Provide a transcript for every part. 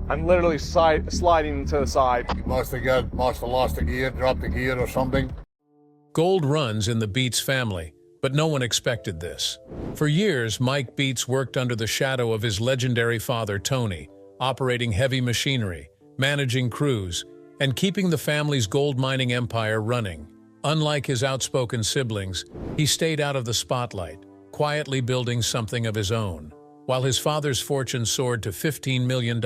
I'm literally sliding to the side. You must have lost a gear, dropped a gear or something. Gold runs in the Beets family, but no one expected this. For years, Mike Beets worked under the shadow of his legendary father, Tony, operating heavy machinery, managing crews, and keeping the family's gold mining empire running. Unlike his outspoken siblings, he stayed out of the spotlight, quietly building something of his own. While his father's fortune soared to $15 million,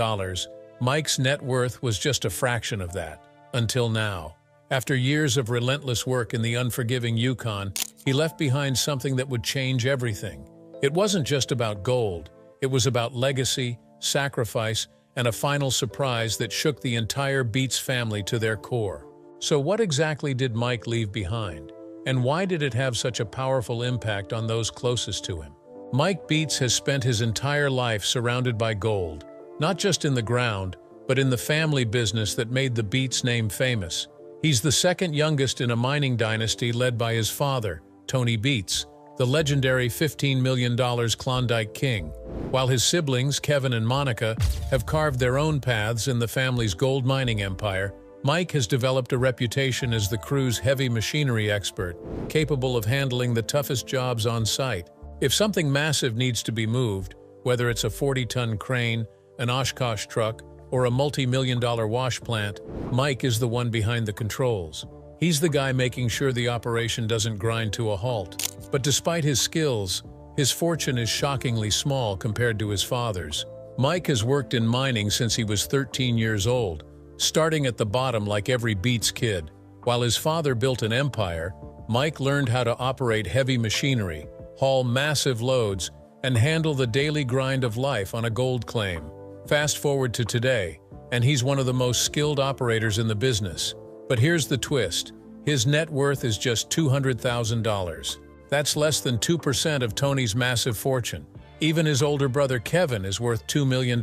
Mike's net worth was just a fraction of that, until now. After years of relentless work in the unforgiving Yukon, he left behind something that would change everything. It wasn't just about gold, it was about legacy, sacrifice, and a final surprise that shook the entire Beets family to their core. So what exactly did Mike leave behind? And why did it have such a powerful impact on those closest to him? Mike Beets has spent his entire life surrounded by gold, not just in the ground, but in the family business that made the Beets name famous. He's the second youngest in a mining dynasty led by his father, Tony Beets, the legendary $15 million Klondike King, while his siblings, Kevin and Monica, have carved their own paths in the family's gold mining empire. Mike has developed a reputation as the crew's heavy machinery expert, capable of handling the toughest jobs on site. If something massive needs to be moved, whether it's a 40-ton crane, an Oshkosh truck, or a multi-million-dollar wash plant, Mike is the one behind the controls. He's the guy making sure the operation doesn't grind to a halt. But despite his skills, his fortune is shockingly small compared to his father's. Mike has worked in mining since he was 13 years old, starting at the bottom like every Beets kid. While his father built an empire, Mike learned how to operate heavy machinery, haul massive loads, and handle the daily grind of life on a gold claim. Fast forward to today, and he's one of the most skilled operators in the business. But here's the twist. His net worth is just $200,000. That's less than 2% of Tony's massive fortune. Even his older brother Kevin is worth $2 million,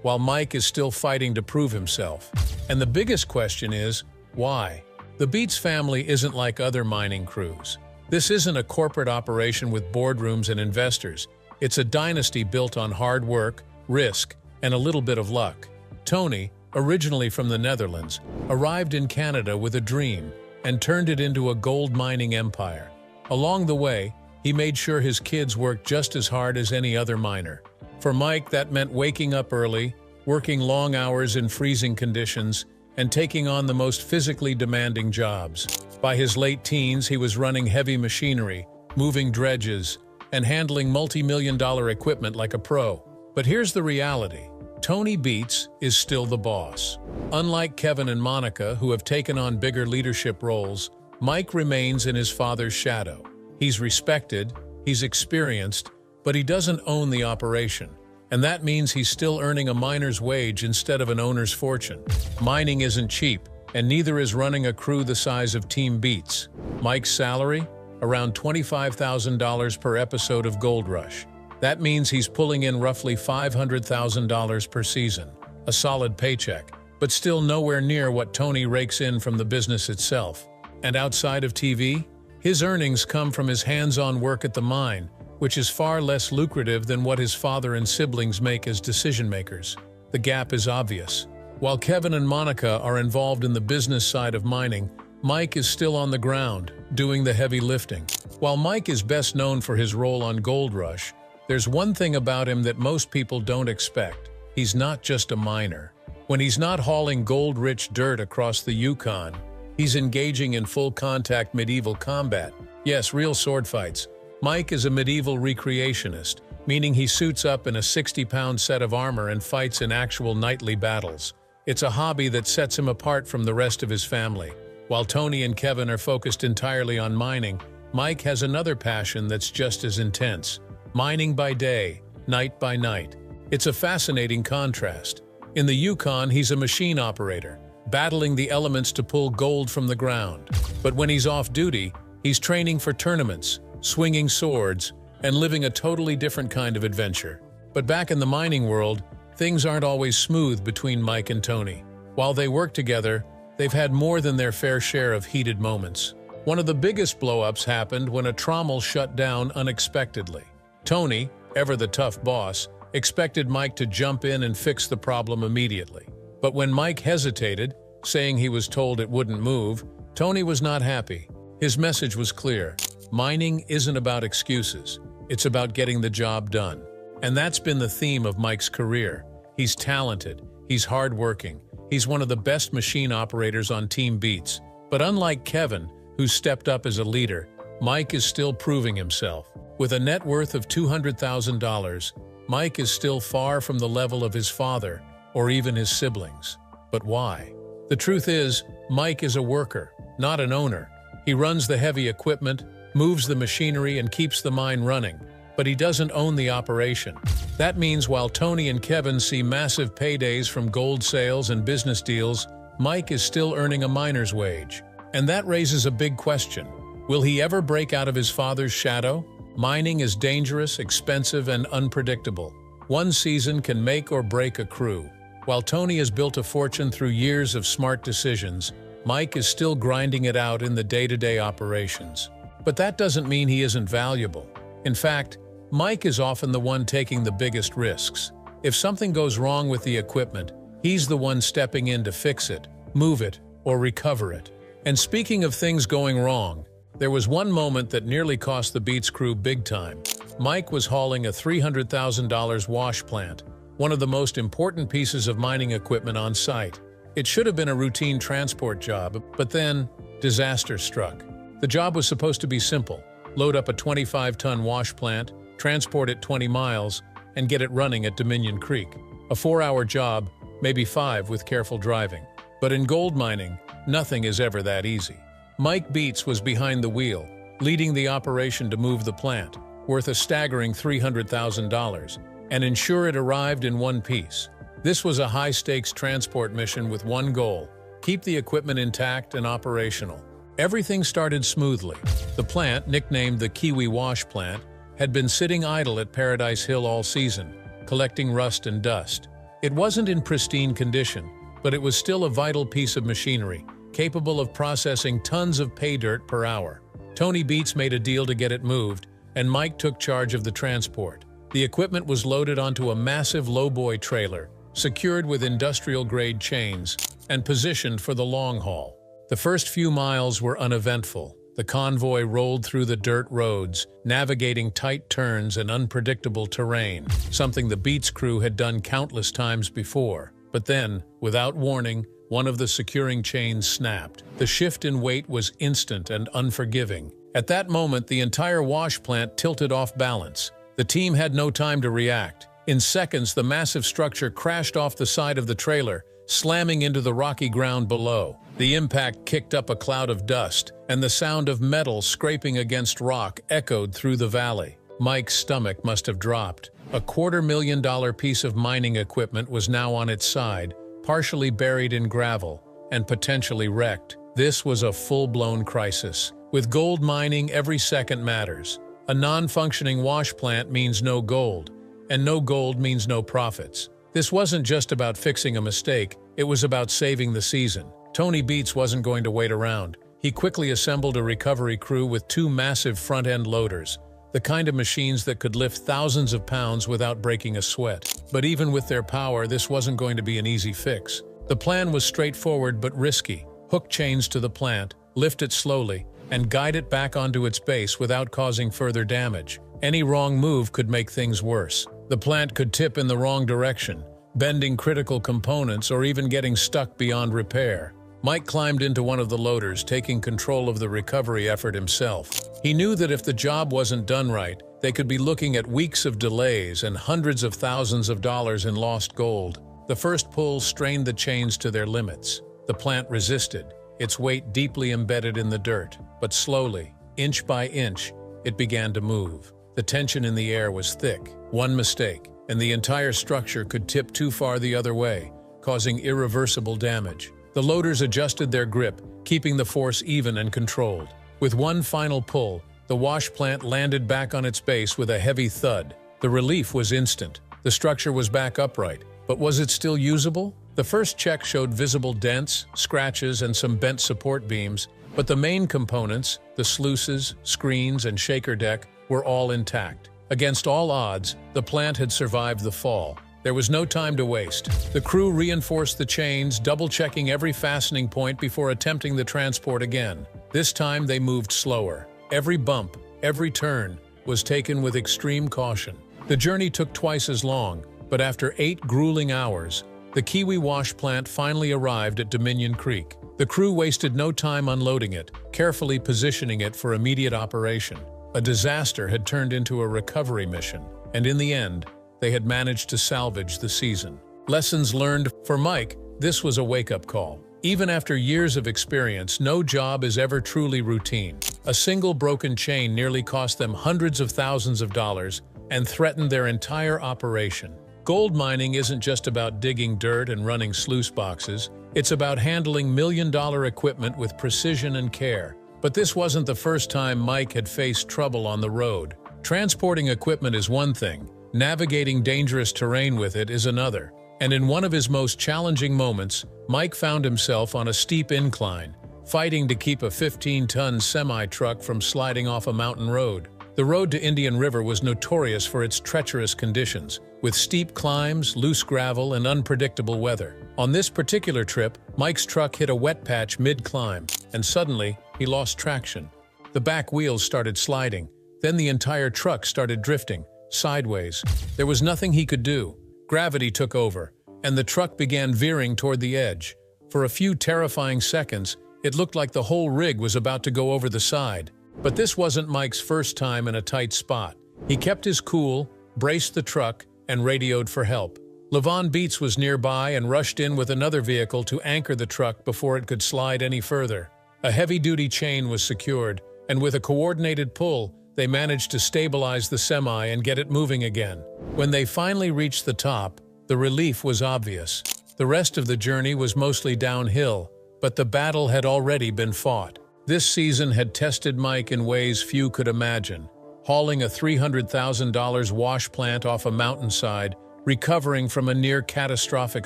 while Mike is still fighting to prove himself. And the biggest question is, why? The Beets family isn't like other mining crews. This isn't a corporate operation with boardrooms and investors. It's a dynasty built on hard work, risk, and a little bit of luck. Tony, originally from the Netherlands, arrived in Canada with a dream and turned it into a gold mining empire. Along the way, he made sure his kids worked just as hard as any other miner. For Mike, that meant waking up early, working long hours in freezing conditions, and taking on the most physically demanding jobs. By his late teens, he was running heavy machinery, moving dredges, and handling multi-million-dollar equipment like a pro. But here's the reality. Tony Beets is still the boss. Unlike Kevin and Monica, who have taken on bigger leadership roles, Mike remains in his father's shadow. He's respected, he's experienced, but he doesn't own the operation. And that means he's still earning a miner's wage instead of an owner's fortune. Mining isn't cheap, and neither is running a crew the size of Team Beets. Mike's salary? Around $25,000 per episode of Gold Rush. That means he's pulling in roughly $500,000 per season. A solid paycheck, but still nowhere near what Tony rakes in from the business itself. And outside of TV, his earnings come from his hands-on work at the mine, which is far less lucrative than what his father and siblings make as decision-makers. The gap is obvious. While Kevin and Monica are involved in the business side of mining, Mike is still on the ground, doing the heavy lifting. While Mike is best known for his role on Gold Rush, there's one thing about him that most people don't expect. He's not just a miner. When he's not hauling gold-rich dirt across the Yukon, he's engaging in full-contact medieval combat. Yes, real sword fights. Mike is a medieval recreationist, meaning he suits up in a 60-pound set of armor and fights in actual knightly battles. It's a hobby that sets him apart from the rest of his family. While Tony and Kevin are focused entirely on mining, Mike has another passion that's just as intense. Mining by day, night by night. It's a fascinating contrast. In the Yukon, he's a machine operator, battling the elements to pull gold from the ground. But when he's off duty, he's training for tournaments, swinging swords, and living a totally different kind of adventure. But back in the mining world, things aren't always smooth between Mike and Tony. While they work together, they've had more than their fair share of heated moments. One of the biggest blow-ups happened when a trommel shut down unexpectedly. Tony, ever the tough boss, expected Mike to jump in and fix the problem immediately. But when Mike hesitated, saying he was told it wouldn't move, Tony was not happy. His message was clear. Mining isn't about excuses. It's about getting the job done. And that's been the theme of Mike's career. He's talented. He's hardworking. He's one of the best machine operators on Team Beets. But unlike Kevin, who stepped up as a leader, Mike is still proving himself. With a net worth of $200,000, Mike is still far from the level of his father or even his siblings. But why? The truth is, Mike is a worker, not an owner. He runs the heavy equipment, moves the machinery, and keeps the mine running. But he doesn't own the operation. That means while Tony and Kevin see massive paydays from gold sales and business deals, Mike is still earning a miner's wage. And that raises a big question. Will he ever break out of his father's shadow? Mining is dangerous, expensive, and unpredictable. One season can make or break a crew. While Tony has built a fortune through years of smart decisions, Mike is still grinding it out in the day-to-day operations. But that doesn't mean he isn't valuable. In fact, Mike is often the one taking the biggest risks. If something goes wrong with the equipment, he's the one stepping in to fix it, move it, or recover it. And speaking of things going wrong, there was one moment that nearly cost the Beets crew big time. Mike was hauling a $300,000 wash plant, one of the most important pieces of mining equipment on site. It should have been a routine transport job, but then disaster struck. The job was supposed to be simple: load up a 25-ton wash plant, transport it 20 miles, and get it running at Dominion Creek. A 4-hour job, maybe 5 with careful driving. But in gold mining, nothing is ever that easy. Mike Beets was behind the wheel, leading the operation to move the plant, worth a staggering $300,000, and ensure it arrived in one piece. This was a high-stakes transport mission with one goal: keep the equipment intact and operational. Everything started smoothly. The plant, nicknamed the Kiwi Wash Plant, had been sitting idle at Paradise Hill all season, collecting rust and dust. It wasn't in pristine condition, but it was still a vital piece of machinery, capable of processing tons of pay dirt per hour. Tony Beets made a deal to get it moved, and Mike took charge of the transport. The equipment was loaded onto a massive lowboy trailer, secured with industrial-grade chains, and positioned for the long haul. The first few miles were uneventful. The convoy rolled through the dirt roads, navigating tight turns and unpredictable terrain, something the Beets crew had done countless times before. But then, without warning, one of the securing chains snapped. The shift in weight was instant and unforgiving. At that moment, the entire wash plant tilted off balance. The team had no time to react. In seconds, the massive structure crashed off the side of the trailer, slamming into the rocky ground below. The impact kicked up a cloud of dust, and the sound of metal scraping against rock echoed through the valley. Mike's stomach must have dropped. A $250,000 piece of mining equipment was now on its side, partially buried in gravel, and potentially wrecked. This was a full-blown crisis. With gold mining, every second matters. A non-functioning wash plant means no gold, and no gold means no profits. This wasn't just about fixing a mistake, it was about saving the season. Tony Beets wasn't going to wait around. He quickly assembled a recovery crew with 2 massive front-end loaders, the kind of machines that could lift thousands of pounds without breaking a sweat. But even with their power, this wasn't going to be an easy fix. The plan was straightforward but risky. Hook chains to the plant, lift it slowly, and guide it back onto its base without causing further damage. Any wrong move could make things worse. The plant could tip in the wrong direction, bending critical components or even getting stuck beyond repair. Mike climbed into one of the loaders, taking control of the recovery effort himself. He knew that if the job wasn't done right, they could be looking at weeks of delays and hundreds of thousands of dollars in lost gold. The first pull strained the chains to their limits. The plant resisted, its weight deeply embedded in the dirt. But slowly, inch by inch, it began to move. The tension in the air was thick. One mistake, and the entire structure could tip too far the other way, causing irreversible damage. The loaders adjusted their grip, keeping the force even and controlled. With one final pull, the wash plant landed back on its base with a heavy thud. The relief was instant. The structure was back upright. But was it still usable? The first check showed visible dents, scratches, and some bent support beams, but the main components, the sluices, screens, and shaker deck, were all intact. Against all odds, the plant had survived the fall. There was no time to waste. The crew reinforced the chains, double-checking every fastening point before attempting the transport again. This time they moved slower. Every bump, every turn, was taken with extreme caution. The journey took twice as long, but after 8 grueling hours, the Kiwi wash plant finally arrived at Dominion Creek. The crew wasted no time unloading it, carefully positioning it for immediate operation. A disaster had turned into a recovery mission, and in the end, they had managed to salvage the season. Lessons learned. For Mike, this was a wake-up call. Even after years of experience, no job is ever truly routine. A single broken chain nearly cost them hundreds of thousands of dollars and threatened their entire operation. Gold mining isn't just about digging dirt and running sluice boxes. It's about handling million-dollar equipment with precision and care. But this wasn't the first time Mike had faced trouble on the road. Transporting equipment is one thing. Navigating dangerous terrain with it is another. And in one of his most challenging moments, Mike found himself on a steep incline, fighting to keep a 15-ton semi-truck from sliding off a mountain road. The road to Indian River was notorious for its treacherous conditions, with steep climbs, loose gravel, and unpredictable weather. On this particular trip, Mike's truck hit a wet patch mid-climb, and suddenly, he lost traction. The back wheels started sliding, then the entire truck started drifting, sideways. There was nothing he could do. Gravity took over, and the truck began veering toward the edge. For a few terrifying seconds, it looked like the whole rig was about to go over the side. But this wasn't Mike's first time in a tight spot. He kept his cool, braced the truck, and radioed for help. Tony Beets was nearby and rushed in with another vehicle to anchor the truck before it could slide any further. A heavy-duty chain was secured, and with a coordinated pull, they managed to stabilize the semi and get it moving again. When they finally reached the top, the relief was obvious. The rest of the journey was mostly downhill, but the battle had already been fought. This season had tested Mike in ways few could imagine. Hauling a $300,000 wash plant off a mountainside, recovering from a near-catastrophic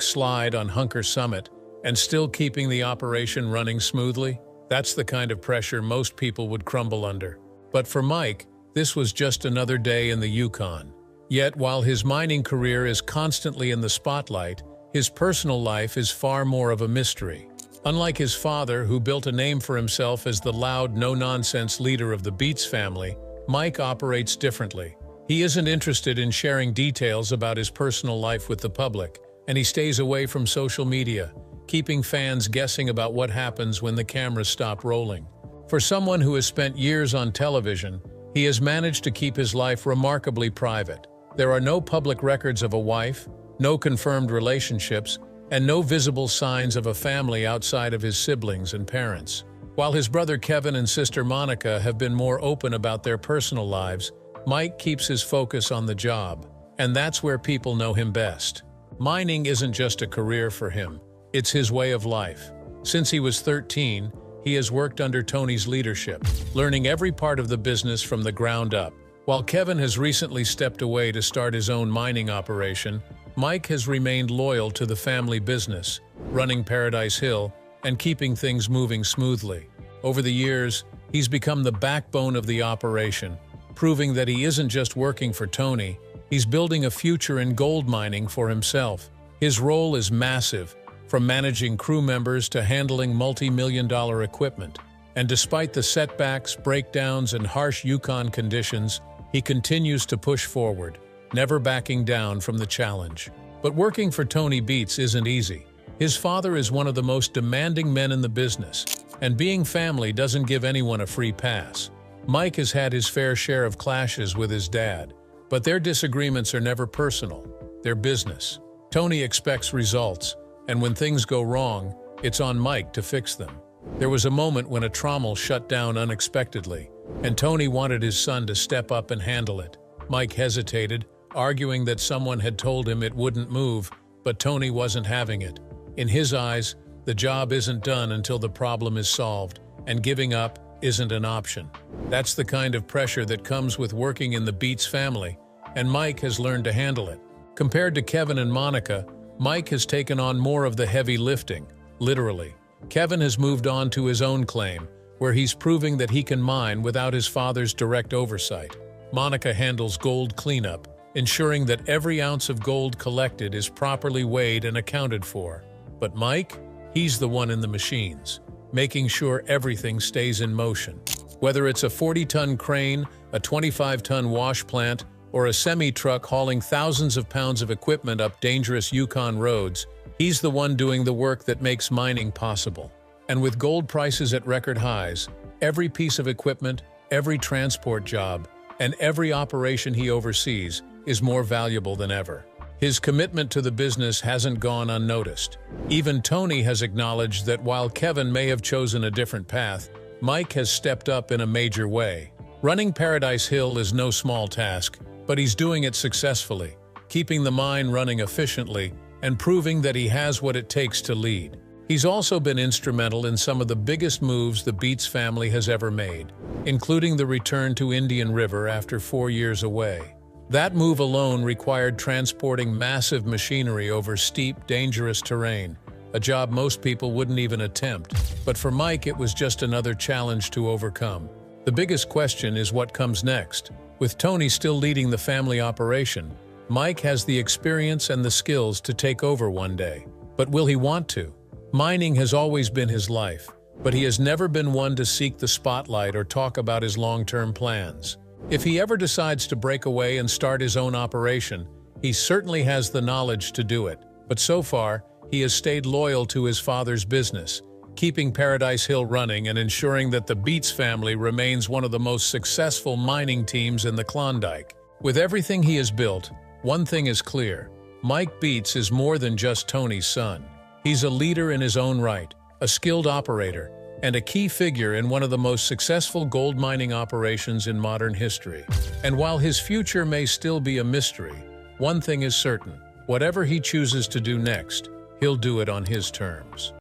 slide on Hunker Summit, and still keeping the operation running smoothly? That's the kind of pressure most people would crumble under. But for Mike, this was just another day in the Yukon. Yet, while his mining career is constantly in the spotlight, his personal life is far more of a mystery. Unlike his father, who built a name for himself as the loud, no-nonsense leader of the Beets family, Mike operates differently. He isn't interested in sharing details about his personal life with the public, and he stays away from social media, keeping fans guessing about what happens when the cameras stop rolling. For someone who has spent years on television, he has managed to keep his life remarkably private. There are no public records of a wife, no confirmed relationships, and no visible signs of a family outside of his siblings and parents. While his brother Kevin and sister Monica have been more open about their personal lives, Mike keeps his focus on the job, and that's where people know him best. Mining isn't just a career for him, it's his way of life. Since he was 13, he has worked under Tony's leadership, learning every part of the business from the ground up. While Kevin has recently stepped away to start his own mining operation, Mike has remained loyal to the family business, running Paradise Hill and keeping things moving smoothly. Over the years, he's become the backbone of the operation, proving that he isn't just working for Tony, he's building a future in gold mining for himself. His role is massive, from managing crew members to handling multi-million-dollar equipment. And despite the setbacks, breakdowns, and harsh Yukon conditions, he continues to push forward, never backing down from the challenge. But working for Tony Beets isn't easy. His father is one of the most demanding men in the business, and being family doesn't give anyone a free pass. Mike has had his fair share of clashes with his dad, but their disagreements are never personal, they're business. Tony expects results, and when things go wrong, it's on Mike to fix them. There was a moment when a trommel shut down unexpectedly, and Tony wanted his son to step up and handle it. Mike hesitated, arguing that someone had told him it wouldn't move, but Tony wasn't having it. In his eyes, the job isn't done until the problem is solved, and giving up isn't an option. That's the kind of pressure that comes with working in the Beets family, and Mike has learned to handle it. Compared to Kevin and Monica, Mike has taken on more of the heavy lifting, literally. Kevin has moved on to his own claim, where he's proving that he can mine without his father's direct oversight. Monica handles gold cleanup, ensuring that every ounce of gold collected is properly weighed and accounted for. But Mike? He's the one in the machines, making sure everything stays in motion. Whether it's a 40-ton crane, a 25-ton wash plant, or a semi-truck hauling thousands of pounds of equipment up dangerous Yukon roads, he's the one doing the work that makes mining possible. And with gold prices at record highs, every piece of equipment, every transport job, and every operation he oversees is more valuable than ever. His commitment to the business hasn't gone unnoticed. Even Tony has acknowledged that while Kevin may have chosen a different path, Mike has stepped up in a major way. Running Paradise Hill is no small task, but he's doing it successfully, keeping the mine running efficiently and proving that he has what it takes to lead. He's also been instrumental in some of the biggest moves the Beets family has ever made, including the return to Indian River after 4 years away. That move alone required transporting massive machinery over steep, dangerous terrain, a job most people wouldn't even attempt. But for Mike, it was just another challenge to overcome. The biggest question is what comes next. With Tony still leading the family operation, Mike has the experience and the skills to take over one day. But will he want to? Mining has always been his life, but he has never been one to seek the spotlight or talk about his long-term plans. If he ever decides to break away and start his own operation, he certainly has the knowledge to do it. But so far, he has stayed loyal to his father's business, keeping Paradise Hill running and ensuring that the Beets family remains one of the most successful mining teams in the Klondike. With everything he has built, one thing is clear: Mike Beets is more than just Tony's son. He's a leader in his own right, a skilled operator, and a key figure in one of the most successful gold mining operations in modern history. And while his future may still be a mystery, one thing is certain: whatever he chooses to do next, he'll do it on his terms.